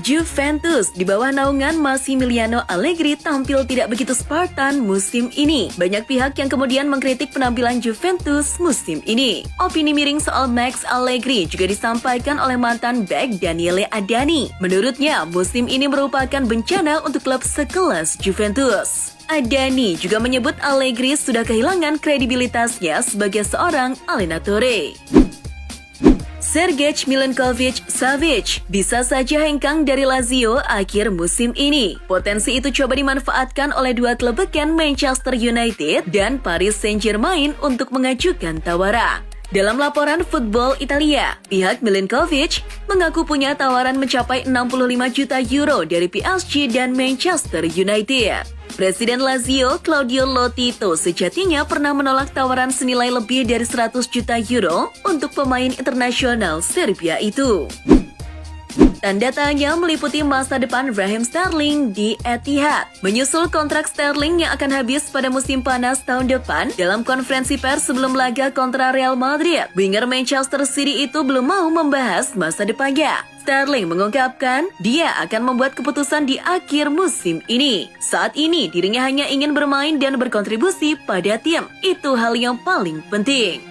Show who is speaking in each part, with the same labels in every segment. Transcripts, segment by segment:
Speaker 1: Juventus di bawah naungan Massimiliano Allegri tampil tidak begitu Spartan musim ini. Banyak pihak yang kemudian mengkritik penampilan Juventus musim ini. Opini miring soal Max Allegri juga disampaikan oleh mantan bek Daniele Adani. Menurutnya, musim ini merupakan bencana untuk klub sekelas Juventus. Adani juga menyebut Allegri sudah kehilangan kredibilitasnya sebagai seorang allenatore. Sergej Milinkovic-Savic bisa saja hengkang dari Lazio akhir musim ini. Potensi itu coba dimanfaatkan oleh dua klub beken Manchester United dan Paris Saint-Germain untuk mengajukan tawaran. Dalam laporan Football Italia, pihak Milinkovic mengaku punya tawaran mencapai 65 juta euro dari PSG dan Manchester United. Presiden Lazio, Claudio Lotito, sejatinya pernah menolak tawaran senilai lebih dari 100 juta euro untuk pemain internasional Serbia itu. Tanda tanya meliputi masa depan Raheem Sterling di Etihad. Menyusul kontrak Sterling yang akan habis pada musim panas tahun depan, dalam konferensi pers sebelum laga kontra Real Madrid, winger Manchester City itu belum mau membahas masa depannya. Sterling mengungkapkan dia akan membuat keputusan di akhir musim ini. Saat ini dirinya hanya ingin bermain dan berkontribusi pada tim. Itu hal yang paling penting.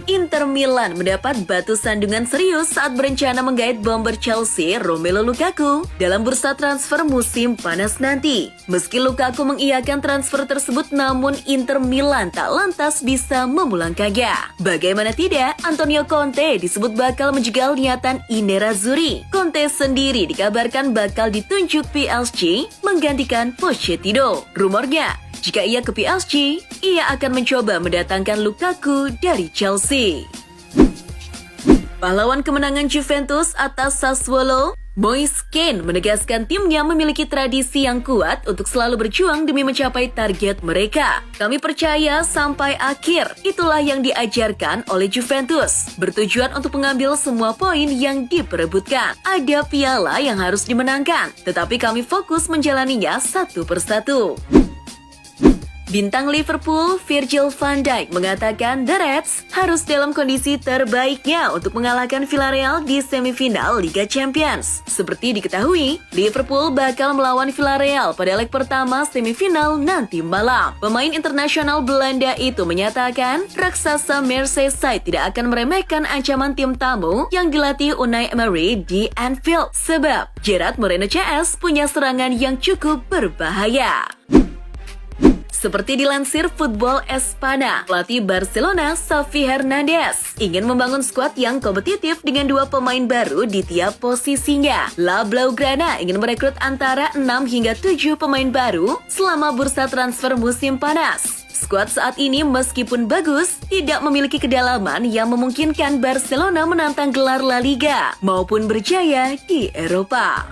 Speaker 1: Inter Milan mendapat batu sandungan serius saat berencana menggait bomber Chelsea Romelu Lukaku dalam bursa transfer musim panas nanti. Meski Lukaku mengiyakan transfer tersebut, namun Inter Milan tak lantas bisa memulangkannya. Bagaimana tidak, Antonio Conte disebut bakal menjegal niatan Nerazzurri. Conte sendiri dikabarkan bakal ditunjuk PSG menggantikan Pochettino. Rumornya, jika ia ke PSG, ia akan mencoba mendatangkan Lukaku dari Chelsea. Pahlawan kemenangan Juventus atas Sassuolo, Moise Kean menegaskan timnya memiliki tradisi yang kuat untuk selalu berjuang demi mencapai target mereka. Kami percaya sampai akhir, itulah yang diajarkan oleh Juventus. Bertujuan untuk mengambil semua poin yang diperebutkan. Ada piala yang harus dimenangkan, tetapi kami fokus menjalaninya satu persatu. Bintang Liverpool, Virgil van Dijk mengatakan The Reds harus dalam kondisi terbaiknya untuk mengalahkan Villarreal di semifinal Liga Champions. Seperti diketahui, Liverpool bakal melawan Villarreal pada leg pertama semifinal nanti malam. Pemain internasional Belanda itu menyatakan raksasa Merseyside tidak akan meremehkan ancaman tim tamu yang dilatih Unai Emery di Anfield. Sebab Gerard Moreno CS punya serangan yang cukup berbahaya. Seperti dilansir Football Espana, pelatih Barcelona, Xavi Hernandez, ingin membangun skuad yang kompetitif dengan dua pemain baru di tiap posisinya. La Blaugrana ingin merekrut antara 6 hingga 7 pemain baru selama bursa transfer musim panas. Skuad saat ini meskipun bagus, tidak memiliki kedalaman yang memungkinkan Barcelona menantang gelar La Liga maupun berjaya di Eropa.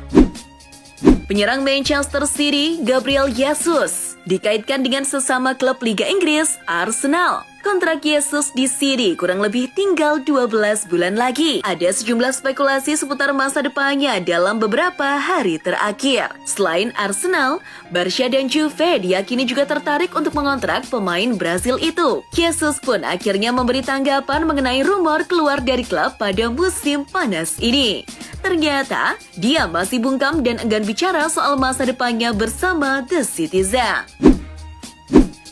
Speaker 1: Penyerang Manchester City, Gabriel Jesus, dikaitkan dengan sesama klub Liga Inggris, Arsenal. Kontrak Jesus di City kurang lebih tinggal 12 bulan lagi. Ada sejumlah spekulasi seputar masa depannya dalam beberapa hari terakhir. Selain Arsenal, Barca dan Juve diyakini juga tertarik untuk mengontrak pemain Brasil itu. Jesus pun akhirnya memberi tanggapan mengenai rumor keluar dari klub pada musim panas ini. Ternyata, dia masih bungkam dan enggan bicara soal masa depannya bersama The Citizen.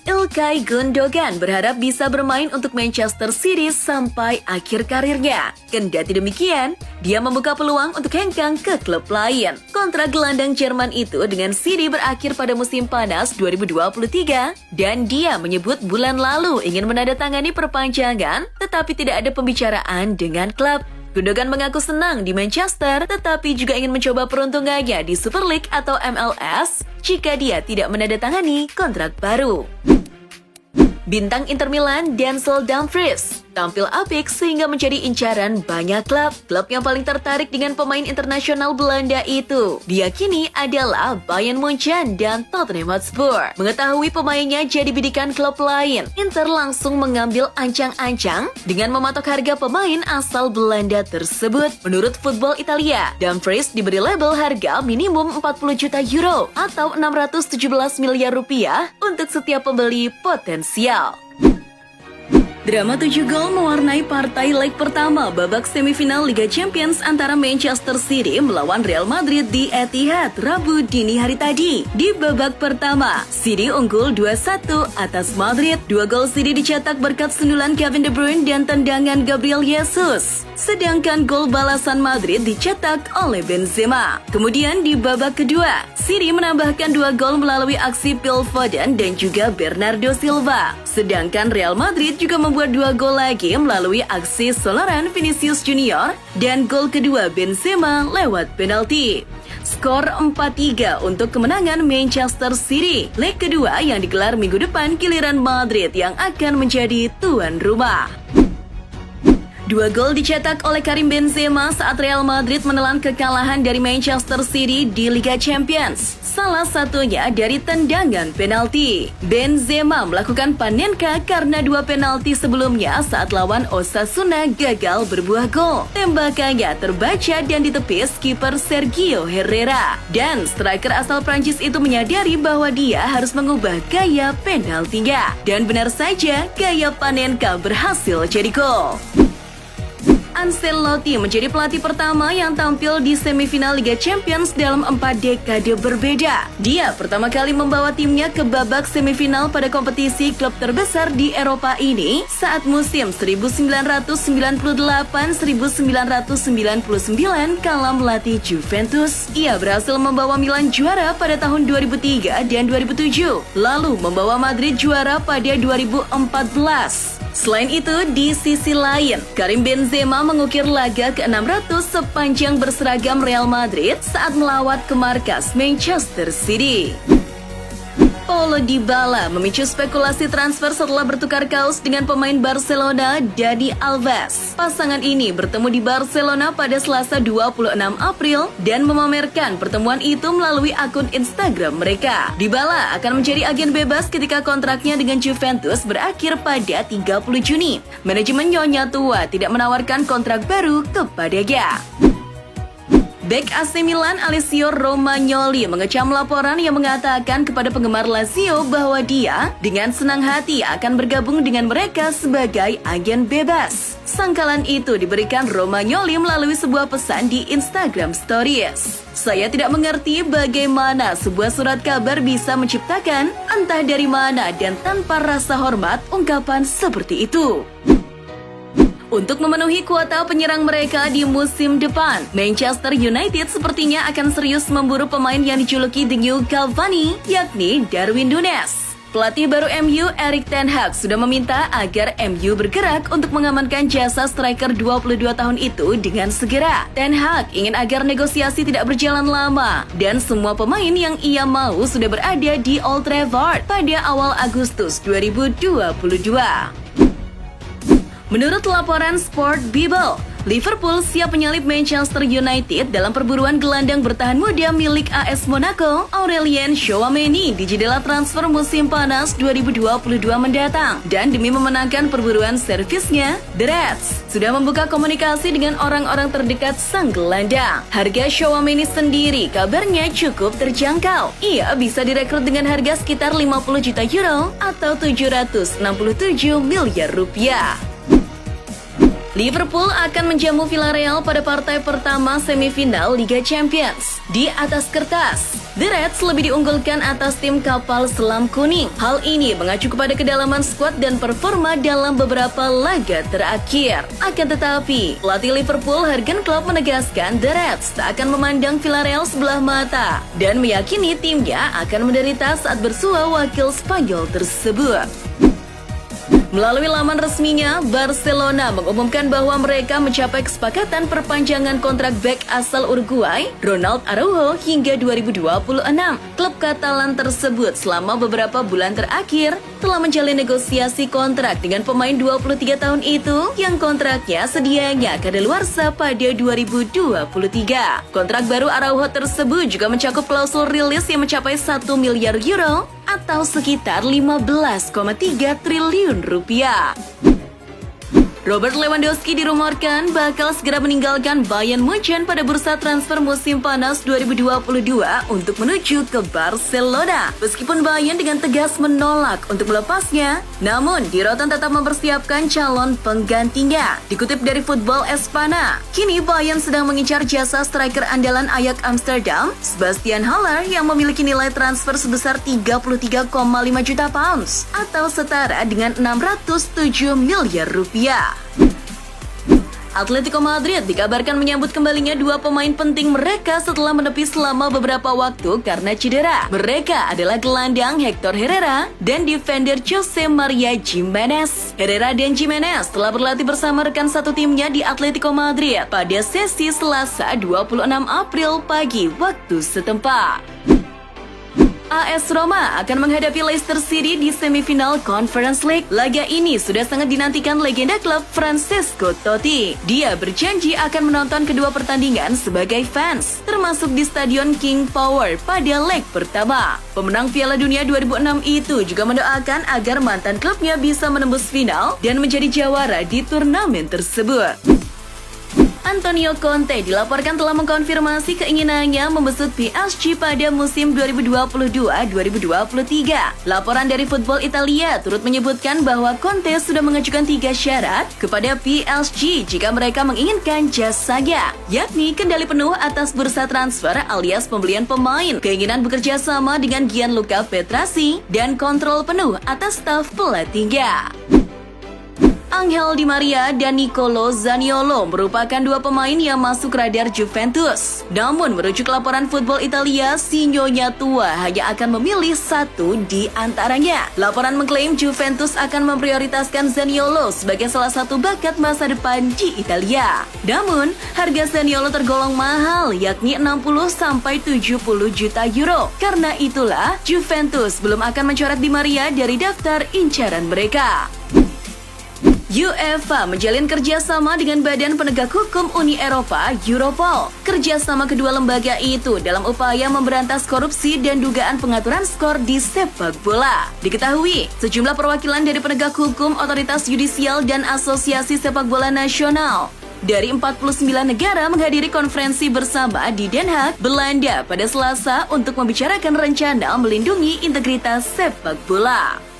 Speaker 1: Ilkay Gundogan berharap bisa bermain untuk Manchester City sampai akhir karirnya. Kendati demikian, dia membuka peluang untuk hengkang ke klub lain. Kontrak gelandang Jerman itu dengan City berakhir pada musim panas 2023 dan dia menyebut bulan lalu ingin menandatangani perpanjangan tetapi tidak ada pembicaraan dengan klub. Gundogan mengaku senang di Manchester, tetapi juga ingin mencoba peruntungannya di Super League atau MLS jika dia tidak menandatangani kontrak baru. Bintang Inter Milan, Denzel Dumfries, tampil apik sehingga menjadi incaran banyak klub. Klub yang paling tertarik dengan pemain internasional Belanda itu diyakini adalah Bayern Munchen dan Tottenham Hotspur. Mengetahui pemainnya jadi bidikan klub lain, Inter langsung mengambil ancang-ancang dengan mematok harga pemain asal Belanda tersebut. Menurut Football Italia, Dumfries diberi label harga minimum 40 juta euro atau 617 miliar rupiah untuk setiap pembeli potensial. Drama 7 gol mewarnai partai leg pertama babak semifinal Liga Champions antara Manchester City melawan Real Madrid di Etihad Rabu dini hari tadi. Di babak pertama, City unggul 2-1 atas Madrid. 2 gol City dicetak berkat sundulan Kevin De Bruyne dan tendangan Gabriel Jesus. Sedangkan gol balasan Madrid dicetak oleh Benzema. Kemudian di babak kedua, City menambahkan 2 gol melalui aksi Phil Foden dan juga Bernardo Silva. Sedangkan Real Madrid juga membuat 2 gol lagi melalui aksi Soloran Vinicius Junior dan gol kedua Benzema lewat penalti. Skor 4-3 untuk kemenangan Manchester City. Leg kedua yang digelar minggu depan giliran Madrid yang akan menjadi tuan rumah. 2 gol dicetak oleh Karim Benzema saat Real Madrid menelan kekalahan dari Manchester City di Liga Champions. Salah satunya dari tendangan penalti. Benzema melakukan panenka karena 2 penalti sebelumnya saat lawan Osasuna gagal berbuah gol. Tembakannya terbaca dan ditepis kiper Sergio Herrera. Dan striker asal Prancis itu menyadari bahwa dia harus mengubah gaya penaltinya. Dan benar saja, gaya panenka berhasil jadi gol. Ancelotti menjadi pelatih pertama yang tampil di semifinal Liga Champions dalam 4 dekade berbeda. Dia pertama kali membawa timnya ke babak semifinal pada kompetisi klub terbesar di Eropa ini saat musim 1998-1999 kala melatih Juventus. Ia berhasil membawa Milan juara pada tahun 2003 dan 2007, lalu membawa Madrid juara pada 2014. Selain itu, di sisi lain, Karim Benzema mengukir laga ke-600 sepanjang berseragam Real Madrid saat melawat ke markas Manchester City. Paulo Dybala memicu spekulasi transfer setelah bertukar kaos dengan pemain Barcelona Dani Alves. Pasangan ini bertemu di Barcelona pada Selasa 26 April dan memamerkan pertemuan itu melalui akun Instagram mereka. Dybala akan menjadi agen bebas ketika kontraknya dengan Juventus berakhir pada 30 Juni. Manajemen Nyonya Tua tidak menawarkan kontrak baru kepadanya. Bek AC Milan Alessio Romagnoli mengecam laporan yang mengatakan kepada penggemar Lazio bahwa dia dengan senang hati akan bergabung dengan mereka sebagai agen bebas. Sangkalan itu diberikan Romagnoli melalui sebuah pesan di Instagram Stories. Saya tidak mengerti bagaimana sebuah surat kabar bisa menciptakan entah dari mana dan tanpa rasa hormat ungkapan seperti itu. Untuk memenuhi kuota penyerang mereka di musim depan, Manchester United sepertinya akan serius memburu pemain yang dijuluki The New Cavani, yakni Darwin Núñez. Pelatih baru MU, Erik ten Hag, sudah meminta agar MU bergerak untuk mengamankan jasa striker 22 tahun itu dengan segera. Ten Hag ingin agar negosiasi tidak berjalan lama, dan semua pemain yang ia mau sudah berada di Old Trafford pada awal Agustus 2022. Menurut laporan Sport Bible, Liverpool siap menyalip Manchester United dalam perburuan gelandang bertahan muda milik AS Monaco, Aurelien Tchouameni di jendela transfer musim panas 2022 mendatang. Dan demi memenangkan perburuan servisnya, The Reds sudah membuka komunikasi dengan orang-orang terdekat sang gelandang. Harga Tchouameni sendiri kabarnya cukup terjangkau. Ia bisa direkrut dengan harga sekitar 50 juta euro atau 767 miliar rupiah. Liverpool akan menjamu Villarreal pada partai pertama semifinal Liga Champions. Di atas kertas, The Reds lebih diunggulkan atas tim kapal selam kuning. Hal ini mengacu kepada kedalaman skuad dan performa dalam beberapa laga terakhir. Akan tetapi, pelatih Liverpool Jurgen Klopp menegaskan The Reds tak akan memandang Villarreal sebelah mata dan meyakini timnya akan menderita saat bersua wakil Spanyol tersebut. Melalui laman resminya, Barcelona mengumumkan bahwa mereka mencapai kesepakatan perpanjangan kontrak bek asal Uruguay, Ronald Araujo, hingga 2026. Klub Katalan tersebut selama beberapa bulan terakhir telah menjalin negosiasi kontrak dengan pemain 23 tahun itu yang kontraknya sedianya kadaluarsa pada 2023. Kontrak baru Araujo tersebut juga mencakup klausul rilis yang mencapai 1 miliar euro atau sekitar 15,3 triliun rupiah. Robert Lewandowski dirumorkan bakal segera meninggalkan Bayern Munchen pada bursa transfer musim panas 2022 untuk menuju ke Barcelona. Meskipun Bayern dengan tegas menolak untuk melepasnya, namun Di Rotten tetap mempersiapkan calon penggantinya. Dikutip dari Football Espana, kini Bayern sedang mengincar jasa striker andalan Ajax Amsterdam, Sebastian Haller, yang memiliki nilai transfer sebesar 33,5 juta pounds atau setara dengan 607 miliar rupiah. Atletico Madrid dikabarkan menyambut kembalinya dua pemain penting mereka setelah menepi selama beberapa waktu karena cedera. Mereka adalah gelandang Hector Herrera dan defender Jose Maria Gimenez. Herrera dan Gimenez telah berlatih bersama rekan satu timnya di Atletico Madrid pada sesi Selasa 26 April pagi waktu setempat. AS Roma akan menghadapi Leicester City di semifinal Conference League. Laga ini sudah sangat dinantikan legenda klub Francesco Totti. Dia berjanji akan menonton kedua pertandingan sebagai fans, termasuk di Stadion King Power pada leg pertama. Pemenang Piala Dunia 2006 itu juga mendoakan agar mantan klubnya bisa menembus final dan menjadi jawara di turnamen tersebut. Antonio Conte dilaporkan telah mengkonfirmasi keinginannya membesut PSG pada musim 2022-2023. Laporan dari Football Italia turut menyebutkan bahwa Conte sudah mengajukan 3 syarat kepada PSG jika mereka menginginkan jasanya, yakni kendali penuh atas bursa transfer alias pembelian pemain, keinginan bekerja sama dengan Gianluca Petrassi, dan kontrol penuh atas staf pelatihnya. Angel Di Maria dan Nicolo Zaniolo merupakan dua pemain yang masuk radar Juventus. Namun, merujuk laporan Football Italia, si Nyonya tua hanya akan memilih satu di antaranya. Laporan mengklaim Juventus akan memprioritaskan Zaniolo sebagai salah satu bakat masa depan di Italia. Namun, harga Zaniolo tergolong mahal, yakni 60-70 juta euro. Karena itulah, Juventus belum akan mencoret Di Maria dari daftar incaran mereka. UEFA menjalin kerjasama dengan Badan Penegak Hukum Uni Eropa, Europol. Kerjasama kedua lembaga itu dalam upaya memberantas korupsi dan dugaan pengaturan skor di sepak bola. Diketahui, sejumlah perwakilan dari penegak hukum, otoritas yudisial, dan asosiasi sepak bola nasional dari 49 negara menghadiri konferensi bersama di Den Haag, Belanda pada Selasa untuk membicarakan rencana melindungi integritas sepak bola.